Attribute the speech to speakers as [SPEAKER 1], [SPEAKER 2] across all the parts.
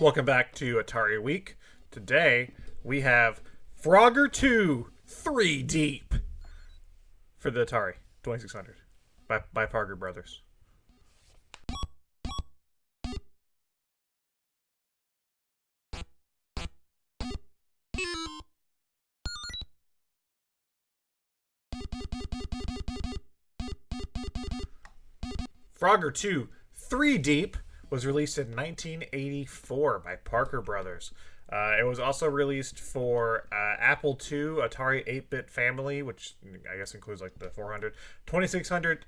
[SPEAKER 1] Welcome back to Atari Week. Today we have Frogger 2 ThreeeDeep for the Atari 2600 by Parker Brothers. Frogger 2 ThreeeDeep was released in 1984 by Parker Brothers. It was also released for Apple II, Atari 8-bit family, which I guess includes like the 400, 2600,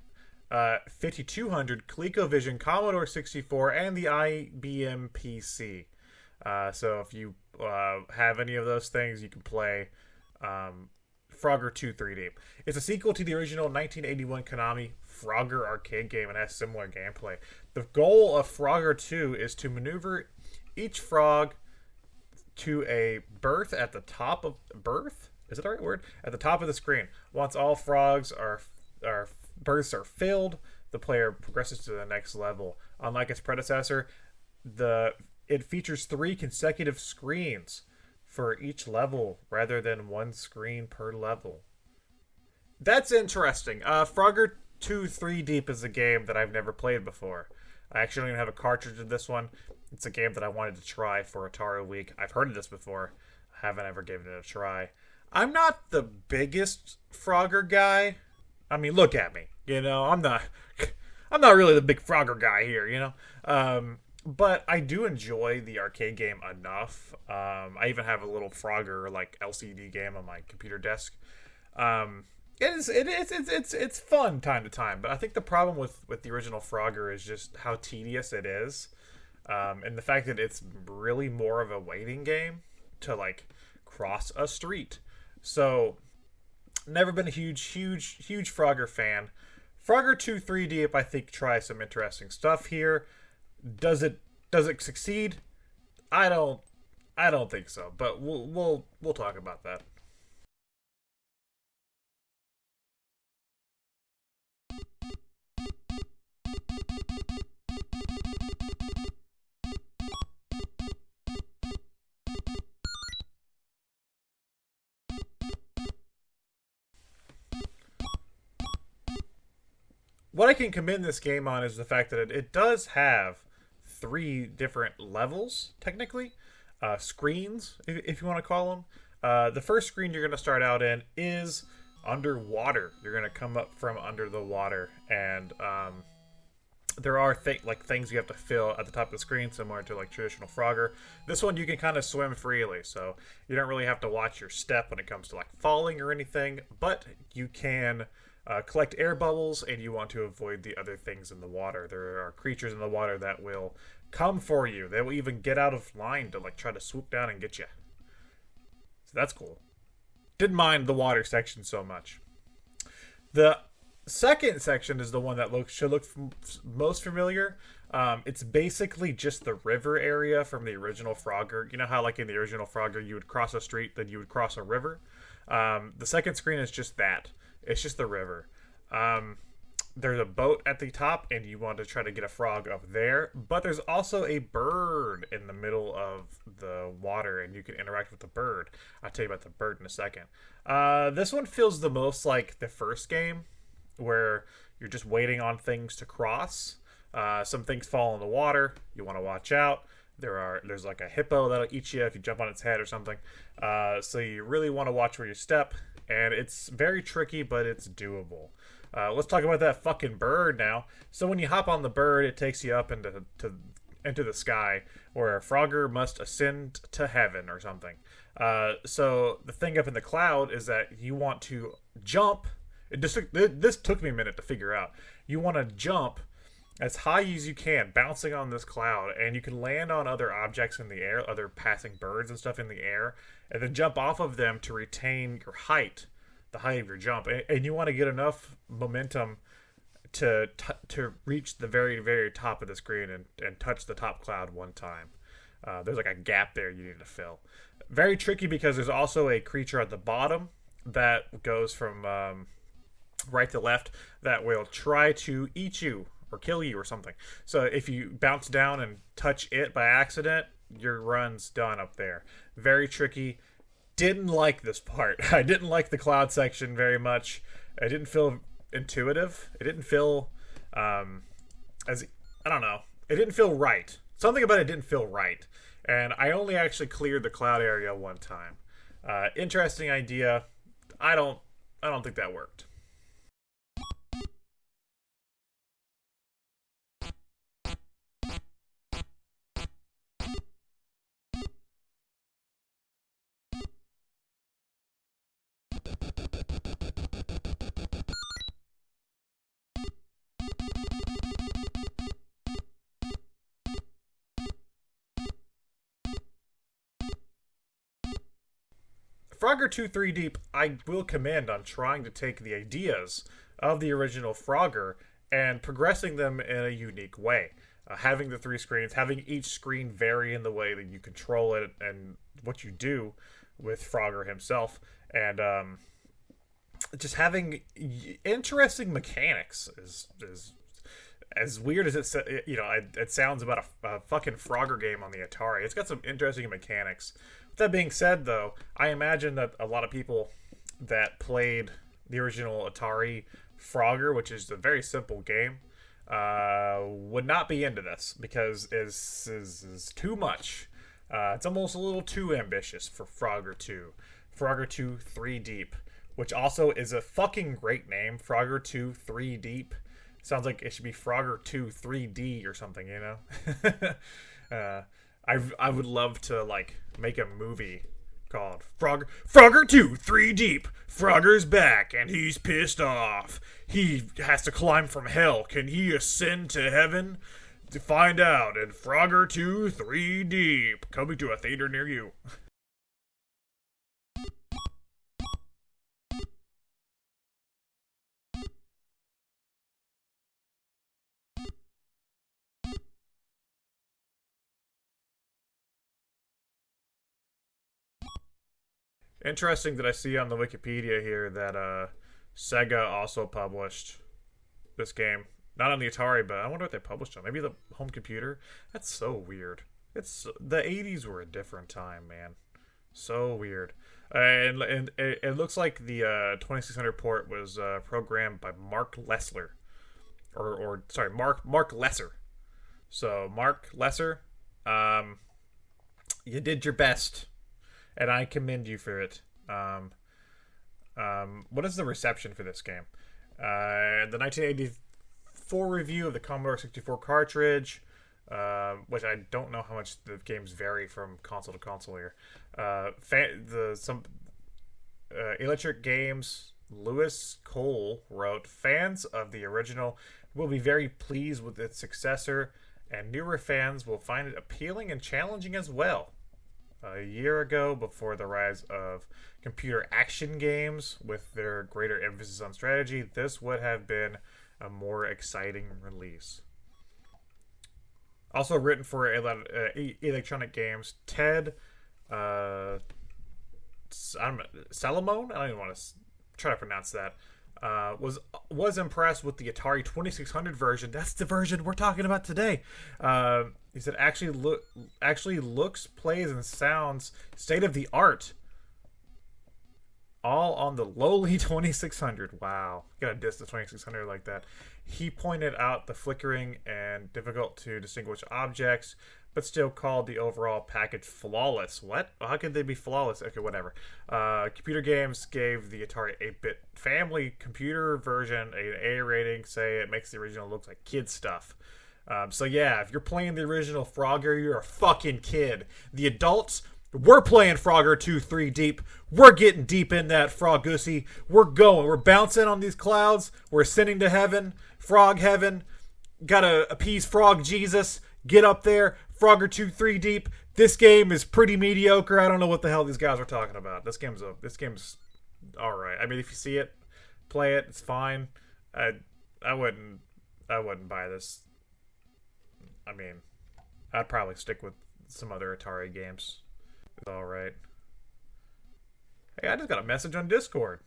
[SPEAKER 1] 5200, ColecoVision, Commodore 64, and the IBM PC. So if you have any of those things, you can play Frogger 2 ThreeeDeep. It's a sequel to the original 1981 Konami Frogger arcade game and has similar gameplay. The goal of Frogger 2 is to maneuver each frog to a berth at the top of berth. Is it the right word? At the top of the screen. Once all frogs are berths are filled, the player progresses to the next level. Unlike its predecessor, it features 3 consecutive screens for each level rather than 1 screen per level. That's interesting. Frogger 2 ThreeeDeep is a game that I've never played before. I actually don't even have a cartridge of this one. It's a game that I wanted to try for Atari Week. I've heard of this before. I haven't ever given it a try. I'm not the biggest Frogger guy. I mean, look at me. You know, I'm not really the big Frogger guy here, you know. But I do enjoy the arcade game enough. I even have a little Frogger like LCD game on my computer desk. It's fun time to time, but I think the problem with the original Frogger is just how tedious it is, and the fact that it's really more of a waiting game to like cross a street. So, never been a huge Frogger fan. Frogger 2 ThreeeDeep, I think, tries some interesting stuff here. Does it succeed? I don't think so, but we'll talk about that. What I can commend this game on is the fact that it does have 3 different levels, technically. Screens, if you want to call them. The first screen you're going to start out in is underwater. You're going to come up from under the water, and there are things you have to fill at the top of the screen, similar to like traditional Frogger. This one you can kind of swim freely, so you don't really have to watch your step when it comes to like falling or anything, but you can collect air bubbles, and you want to avoid the other things in the water. There are creatures in the water that will come for you. They will even get out of line to like try to swoop down and get you. So that's cool. Didn't mind the water section so much. The second section is the one that should look most familiar. It's basically just the river area from the original Frogger. You know how like in the original Frogger you would cross a street, then you would cross a river? The second screen is just that. It's just the river. There's a boat at the top, and you want to try to get a frog up there. But there's also a bird in the middle of the water, and you can interact with the bird. I'll tell you about the bird in a second. This one feels the most like the first game, where you're just waiting on things to cross. Some things fall in the water. You want to watch out. There's like a hippo that'll eat you if you jump on its head or something. So you really want to watch where you step. And it's very tricky, but it's doable. Let's talk about that fucking bird now. So when you hop on the bird, it takes you up into the sky, where a Frogger must ascend to heaven or something. So the thing up in the cloud is that you want to jump. This took me a minute to figure out. You want to jump as high as you can, bouncing on this cloud, and you can land on other objects in the air, other passing birds and stuff in the air, and then jump off of them to retain your height, the height of your jump. And you want to get enough momentum to reach the very, very top of the screen and touch the top cloud one time. There's like a gap there you need to fill. Very tricky because there's also a creature at the bottom that goes from right to left that will try to eat you or kill you or something. So if you bounce down and touch it by accident, your runs done up there. Very tricky. Didn't like this part. I didn't like the cloud section very much. It didn't feel intuitive. It didn't feel as I don't know. It didn't feel right. Something about it didn't feel right. And I only actually cleared the cloud area one time. Interesting idea. I don't think that worked. Frogger 2 3-Deep, I will commend on trying to take the ideas of the original Frogger and progressing them in a unique way. Having the three screens, having each screen vary in the way that you control it and what you do with Frogger himself, and just having interesting mechanics is as weird as it sounds about a fucking Frogger game on the Atari. It's got some interesting mechanics. That being said, though, I imagine that a lot of people that played the original Atari Frogger, which is a very simple game, would not be into this because is too much. It's almost a little too ambitious for Frogger 2. Frogger 2 3-Deep, which also is a fucking great name. Frogger 2 3-Deep. Sounds like it should be Frogger 2 3D or something, you know? I would love to make a movie called Frogger 2 3-Deep. Frogger's back and he's pissed off. He has to climb from hell. Can he ascend to heaven? To find out in Frogger 2 3-Deep, coming to a theater near you. Interesting that I see on the Wikipedia here that Sega also published this game. Not on the Atari, but I wonder what they published on. Maybe the home computer? That's so weird. It's the 80s were a different time, man. So weird. And it looks like the 2600 port was programmed by Mark Lessler. Or sorry, Mark Lesser. So, Mark Lesser, you did your best. And I commend you for it. What is the reception for this game? The 1984 review of the Commodore 64 cartridge, which I don't know how much the games vary from console to console here. Electric Games, Lewis Cole wrote, fans of the original will be very pleased with its successor, and newer fans will find it appealing and challenging as well. A year ago, before the rise of computer action games with their greater emphasis on strategy, this would have been a more exciting release. Also written for Electronic Games, Ted Salamone? I don't even want to try to pronounce that. Was impressed with the Atari 2600 version. That's the version we're talking about today. He said actually looks, plays, and sounds state of the art. All on the lowly 2600. Wow, gotta diss the 2600 like that. He pointed out the flickering and difficult to distinguish objects, but still called the overall package flawless. What? How could they be flawless? Okay, whatever. Computer Games gave the Atari 8-bit family computer version an A rating, say it makes the original look like kid stuff. So yeah, if you're playing the original Frogger, you're a fucking kid. The adults, we're playing Frogger 2 3-Deep. We're getting deep in that Froggussy. We're going. We're bouncing on these clouds. We're ascending to heaven. Frog heaven. Gotta appease Frog Jesus. Get up there. Frogger 2 3-Deep. This game is pretty mediocre. I don't know what the hell these guys are talking about. This game's alright. I mean, if you see it, play it. It's fine. I wouldn't buy this. I mean, I'd probably stick with some other Atari games. It's alright. Hey, I just got a message on Discord.